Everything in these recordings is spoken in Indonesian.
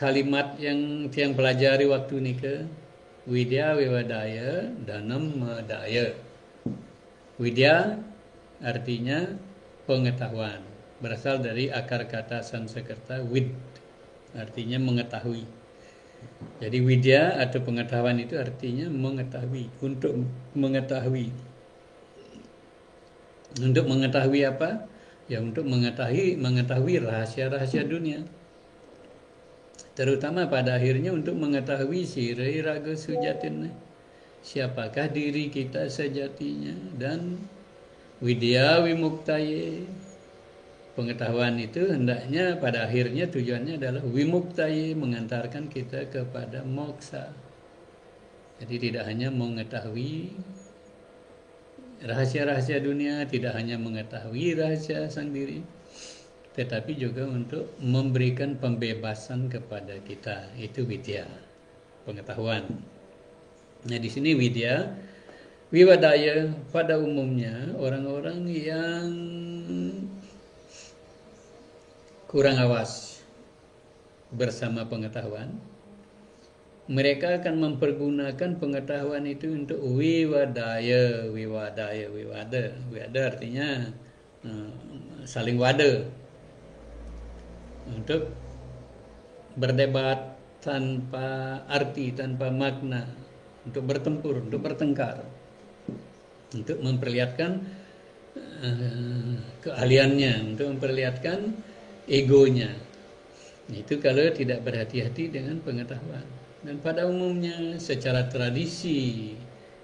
kalimat yang tiang pelajari waktu ini ke Widya Wiwadaya Danam Madaya. Widya artinya pengetahuan, berasal dari akar kata Sanskerta wid, artinya mengetahui. Jadi widya atau pengetahuan itu artinya mengetahui, untuk mengetahui. Untuk mengetahui apa? Ya untuk mengetahui rahasia-rahasia dunia. Terutama pada akhirnya untuk mengetahui sirai raga sujatin, siapakah diri kita sejatinya, dan widya wimuktaye. Pengetahuan itu hendaknya pada akhirnya tujuannya adalah wimuktaye, mengantarkan kita kepada moksa. Jadi tidak hanya mengetahui rahasia-rahasia dunia, tidak hanya mengetahui rahasia sang diri, tetapi juga untuk memberikan pembebasan kepada kita. Itu widya, pengetahuan. Nah, di sini widya wiwadaya pada umumnya orang-orang yang kurang awas bersama pengetahuan, mereka akan mempergunakan pengetahuan itu untuk wiwada artinya saling wada, untuk berdebat tanpa arti, tanpa makna, untuk bertempur, untuk bertengkar, untuk memperlihatkan keahliannya, untuk memperlihatkan egonya. Itu kalau tidak berhati-hati dengan pengetahuan. Dan pada umumnya secara tradisi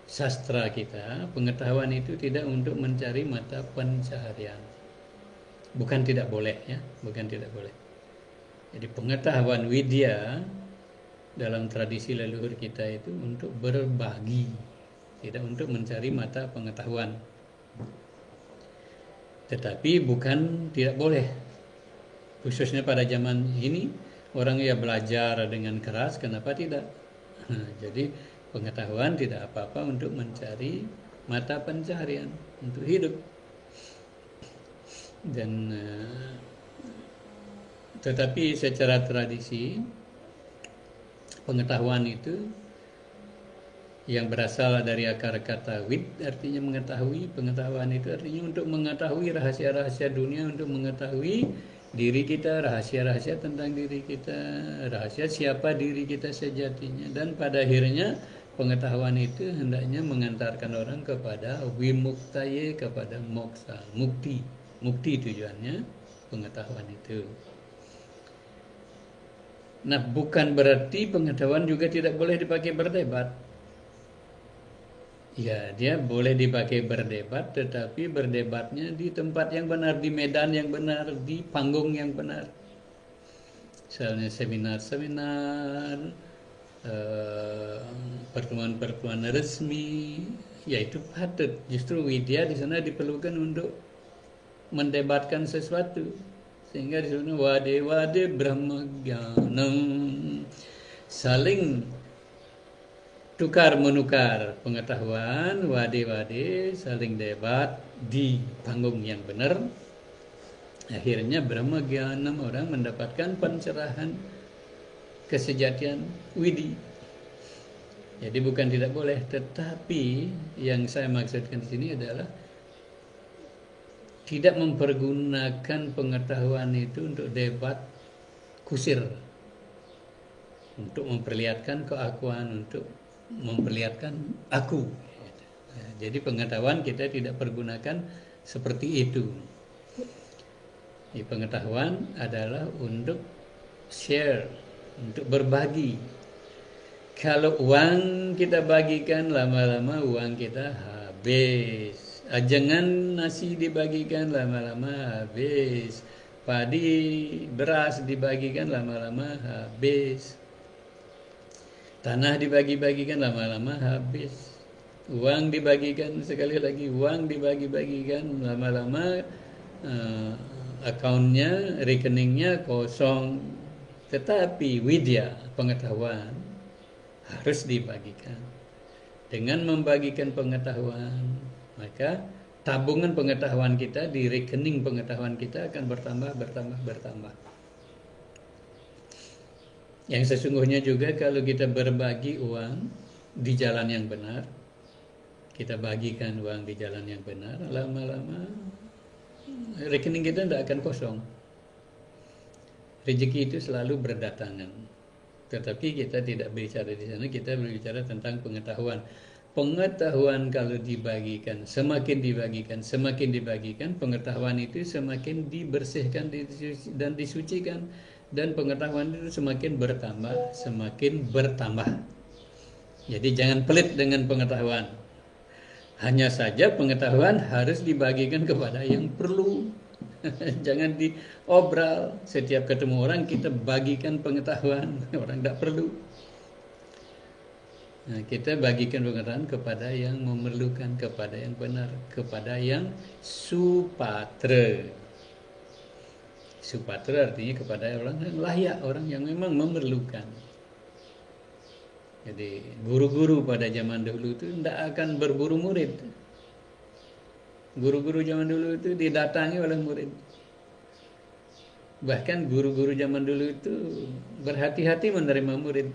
sastra kita, pengetahuan itu tidak untuk mencari mata pencaharian. Bukan tidak boleh ya, bukan tidak boleh. Jadi pengetahuan widya dalam tradisi leluhur kita itu untuk berbagi, tidak untuk mencari mata pengetahuan. Tetapi bukan tidak boleh. Khususnya pada zaman ini, orang ya belajar dengan keras, kenapa tidak? Jadi pengetahuan tidak apa-apa untuk mencari mata pencaharian untuk hidup. Dan tetapi secara tradisi pengetahuan itu yang berasal dari akar kata wid, artinya mengetahui. Pengetahuan itu artinya untuk mengetahui rahasia-rahasia dunia, untuk mengetahui diri kita, rahasia-rahasia tentang diri kita, rahasia siapa diri kita sejatinya. Dan pada akhirnya pengetahuan itu hendaknya mengantarkan orang kepada wimuktaye, kepada moksa, mukti. Mukti tujuannya pengetahuan itu. Nah, bukan berarti pengetahuan juga tidak boleh dipakai berdebat. Ya, dia boleh dipakai berdebat, tetapi berdebatnya di tempat yang benar, di medan yang benar, di panggung yang benar. Misalnya seminar-seminar, pertemuan-pertemuan resmi, ya itu patut. Justru widya di sana diperlukan untuk mendebatkan sesuatu. Sehingga di sana wade brahmagyanam, saling tukar menukar pengetahuan, wade saling debat di panggung yang benar. Akhirnya brahmagyanam, orang mendapatkan pencerahan kesejatian widi. Jadi bukan tidak boleh, tetapi yang saya maksudkan di sini adalah tidak mempergunakan pengetahuan itu untuk debat kusir, untuk memperlihatkan keakuan, untuk memperlihatkan aku. Jadi pengetahuan kita tidak pergunakan seperti itu. Pengetahuan adalah untuk share, untuk berbagi. Kalau uang kita bagikan, lama-lama uang kita habis. Jangan nasi dibagikan, lama-lama habis. Padi, beras dibagikan, lama-lama habis. Tanah dibagi-bagikan, lama-lama habis. Uang dibagikan, sekali lagi uang dibagi-bagikan, lama-lama akunnya, rekeningnya kosong. Tetapi widya, pengetahuan, harus dibagikan. Dengan membagikan pengetahuan, maka tabungan pengetahuan kita di rekening pengetahuan kita akan bertambah. Yang sesungguhnya juga kalau kita berbagi uang di jalan yang benar, kita bagikan uang di jalan yang benar, lama-lama rekening kita tidak akan kosong. Rezeki itu selalu berdatangan. Tetapi kita tidak berbicara di sana, kita berbicara tentang pengetahuan. Pengetahuan kalau dibagikan, semakin dibagikan, pengetahuan itu semakin dibersihkan dan disucikan. Dan pengetahuan itu semakin bertambah. Jadi jangan pelit dengan pengetahuan. Hanya saja pengetahuan harus dibagikan kepada yang perlu. Jangan diobral. Setiap ketemu orang kita bagikan pengetahuan. Orang tidak perlu. Nah, kita bagikan pengetahuan kepada yang memerlukan, kepada yang benar, kepada yang supatra. Supatra artinya kepada orang yang layak, orang yang memang memerlukan. Jadi guru-guru pada zaman dulu itu tidak akan berburu murid. Guru-guru zaman dulu itu didatangi oleh murid. Bahkan guru-guru zaman dulu itu berhati-hati menerima murid.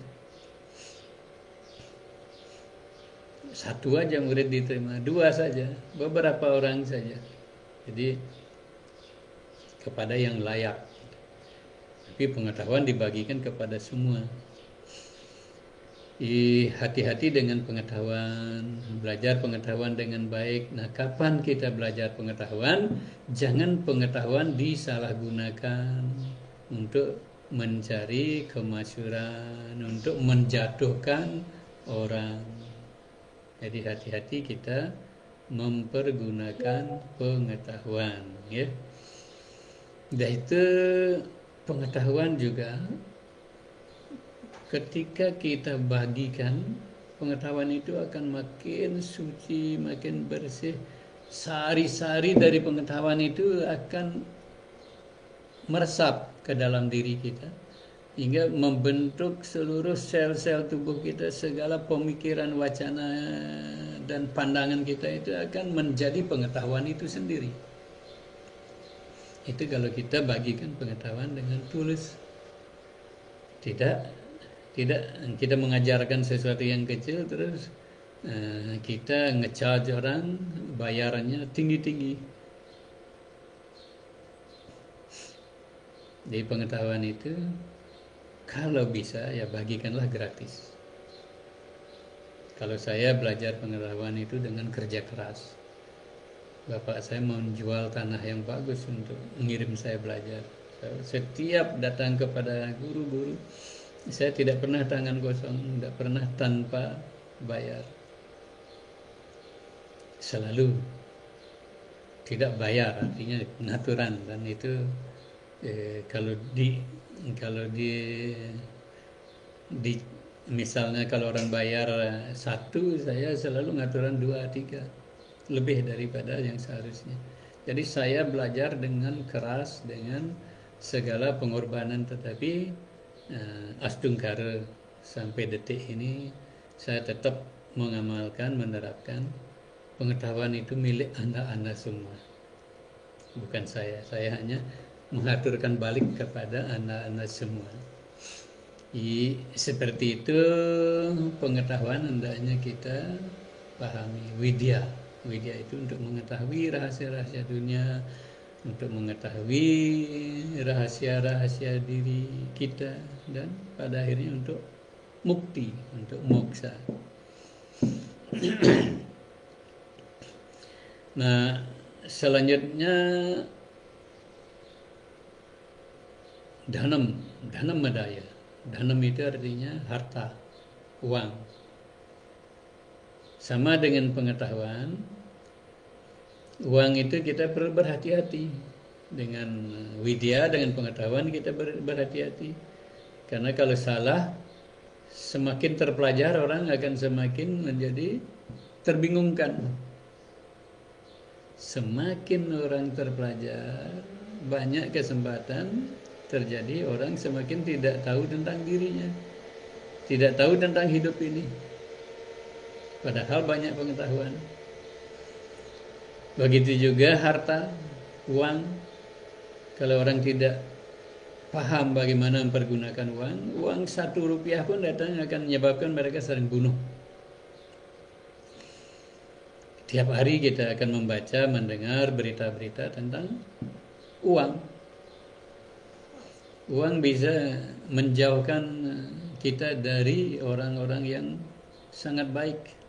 Satu aja murid diterima, dua saja, beberapa orang saja. Jadi kepada yang layak. Tapi pengetahuan dibagikan kepada semua. Hati-hati dengan pengetahuan, belajar pengetahuan dengan baik. Nah, kapan kita belajar pengetahuan? Jangan pengetahuan disalahgunakan untuk mencari kemasyhuran, untuk menjatuhkan orang. Jadi hati-hati kita mempergunakan pengetahuan, ya. Dan itu pengetahuan juga. Ketika kita bagikan, pengetahuan itu akan makin suci, makin bersih. Sari-sari dari pengetahuan itu akan meresap ke dalam diri kita, hingga membentuk seluruh sel-sel tubuh kita. Segala pemikiran, wacana, dan pandangan kita itu akan menjadi pengetahuan itu sendiri. Itu kalau kita bagikan pengetahuan dengan tulus. Tidak kita mengajarkan sesuatu yang kecil terus kita nge-charge orang bayarannya tinggi-tinggi. Jadi pengetahuan itu kalau bisa ya bagikanlah gratis. Kalau saya belajar pengetahuan itu dengan kerja keras. Bapak saya menjual tanah yang bagus untuk mengirim saya belajar. Setiap datang kepada guru-guru, saya tidak pernah tangan kosong, tidak pernah tanpa bayar. Selalu tidak bayar, artinya pengaturan. Dan itu kalau misalnya kalau orang bayar 1, saya selalu ngaturan 2, 3, lebih daripada yang seharusnya. Jadi saya belajar dengan keras, dengan segala pengorbanan, tetapi astungkara sampai detik ini saya tetap mengamalkan, menerapkan pengetahuan itu milik anda semua, bukan saya. Saya hanya mengaturkan balik kepada anda semua. Seperti itu pengetahuan hendaknya kita pahami. Widya itu untuk mengetahui rahasia-rahasia dunia, untuk mengetahui rahasia-rahasia diri kita, dan pada akhirnya untuk mukti, untuk moksa. Nah, selanjutnya dhanam madaya. Dhanam itu artinya harta, uang. Sama dengan pengetahuan, uang itu kita perlu berhati-hati. Dengan widya, dengan pengetahuan kita berhati-hati. Karena kalau salah, semakin terpelajar orang akan semakin menjadi terbingungkan. Semakin orang terpelajar, banyak kesempatan terjadi orang semakin tidak tahu tentang dirinya, tidak tahu tentang hidup ini. Padahal banyak pengetahuan. Begitu juga harta, uang. Kalau orang tidak paham bagaimana mempergunakan uang 1 rupiah pun datang akan menyebabkan mereka saling bunuh. Tiap hari kita akan membaca, mendengar berita-berita tentang uang. Uang bisa menjauhkan kita dari orang-orang yang sangat baik.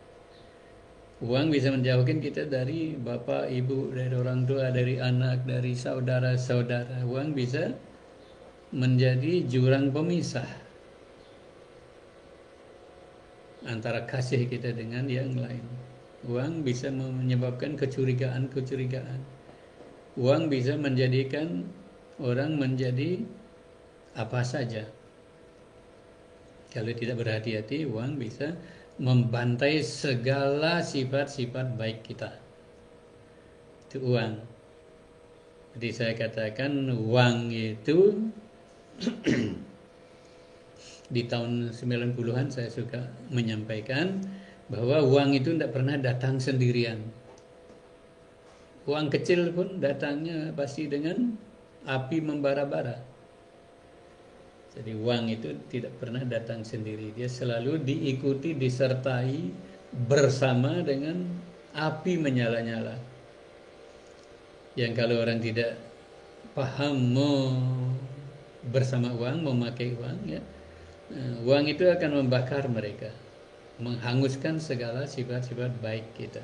Uang bisa menjauhkan kita dari bapak, ibu, dari orang tua, dari anak, dari saudara-saudara. Uang bisa menjadi jurang pemisah antara kasih kita dengan yang lain. Uang bisa menyebabkan kecurigaan. Uang bisa menjadikan orang menjadi apa saja. Kalau tidak berhati-hati, uang bisa membantai segala sifat-sifat baik kita. Itu uang. Jadi saya katakan uang itu di tahun 90-an saya suka menyampaikan bahwa uang itu tidak pernah datang sendirian. Uang kecil pun datangnya pasti dengan api membara-bara. Jadi uang itu tidak pernah datang sendiri. Dia selalu diikuti, disertai bersama dengan api menyala-nyala. Yang kalau orang tidak paham bersama uang, memakai uang, ya, uang itu akan membakar mereka, menghanguskan segala sifat-sifat baik kita.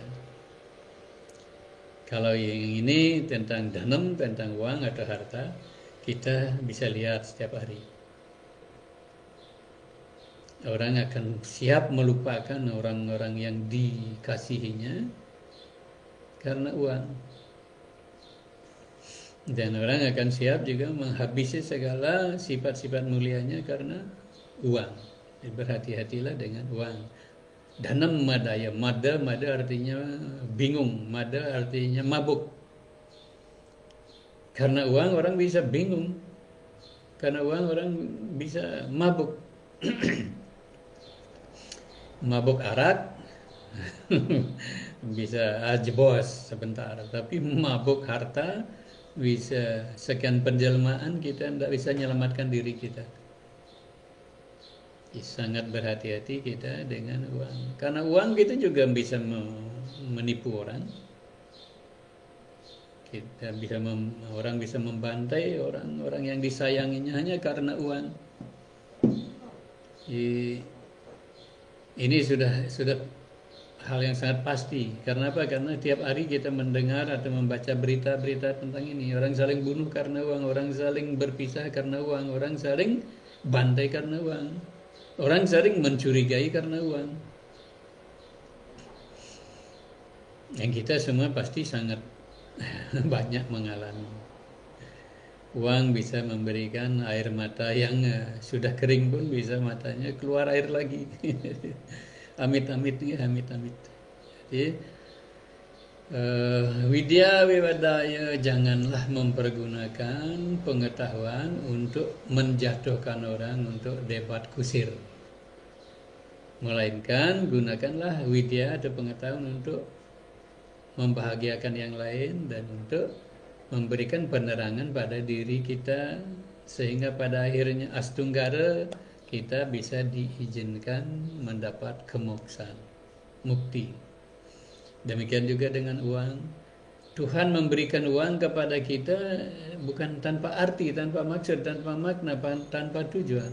Kalau yang ini tentang danam, tentang uang atau harta, kita bisa lihat setiap hari. Orang akan siap melupakan orang-orang yang dikasihinya karena uang. Dan orang akan siap juga menghabisi segala sifat-sifat mulianya karena uang. Jadi berhati-hatilah dengan uang. Danam madaya, mada artinya bingung, mada artinya mabuk. Karena uang orang bisa bingung, karena uang orang bisa mabuk. Mabuk arak bisa ajbos sebentar, tapi mabuk harta bisa sekian penjelmaan kita tidak bisa menyelamatkan diri kita. Sangat berhati-hati kita dengan uang, karena uang kita juga bisa menipu orang. Kita bisa orang bisa membantai orang-orang yang disayanginya hanya karena uang. Ini sudah hal yang sangat pasti. Karena apa? Karena tiap hari kita mendengar atau membaca berita-berita tentang ini. Orang saling bunuh karena uang, orang saling berpisah karena uang, orang saling bantai karena uang, orang saling mencurigai karena uang. Yang kita semua pasti sangat banyak mengalami. Uang bisa memberikan air mata yang sudah kering pun bisa matanya keluar air lagi. Amit-amit nih, amit-amit. Jadi widya wiwadaya, janganlah mempergunakan pengetahuan untuk menjatuhkan orang, untuk debat kusir. Melainkan gunakanlah widya atau pengetahuan untuk membahagiakan yang lain dan untuk memberikan penerangan pada diri kita, sehingga pada akhirnya astunggara kita bisa diizinkan mendapat kemoksaan, mukti. Demikian juga dengan uang. Tuhan memberikan uang kepada kita bukan tanpa arti, tanpa maksud, tanpa makna, tanpa tujuan.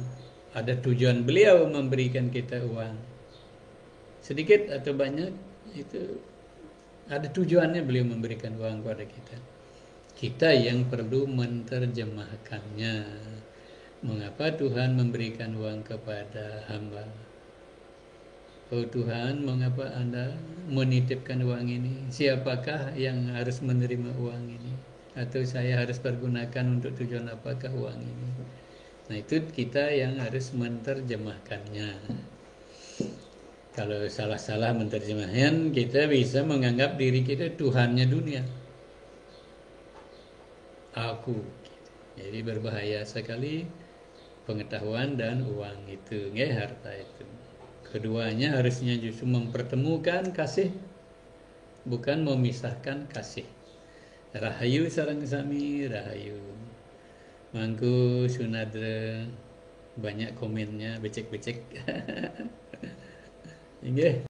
Ada tujuan beliau memberikan kita uang. Sedikit atau banyak, itu ada tujuannya beliau memberikan uang kepada kita. Kita yang perlu menerjemahkannya. Mengapa Tuhan memberikan uang kepada hamba? Oh Tuhan, mengapa Anda menitipkan uang ini? Siapakah yang harus menerima uang ini? Atau saya harus pergunakan untuk tujuan apakah uang ini? Nah, itu kita yang harus menerjemahkannya. Kalau salah-salah menerjemahkan, kita bisa menganggap diri kita Tuhannya dunia. Aku. Jadi berbahaya sekali pengetahuan dan uang itu, harta itu. Keduanya harusnya justru mempertemukan kasih, bukan memisahkan kasih. Rahayu sareng sami, rahayu. Mangku Sunadra banyak komennya becek-becek. Inggih.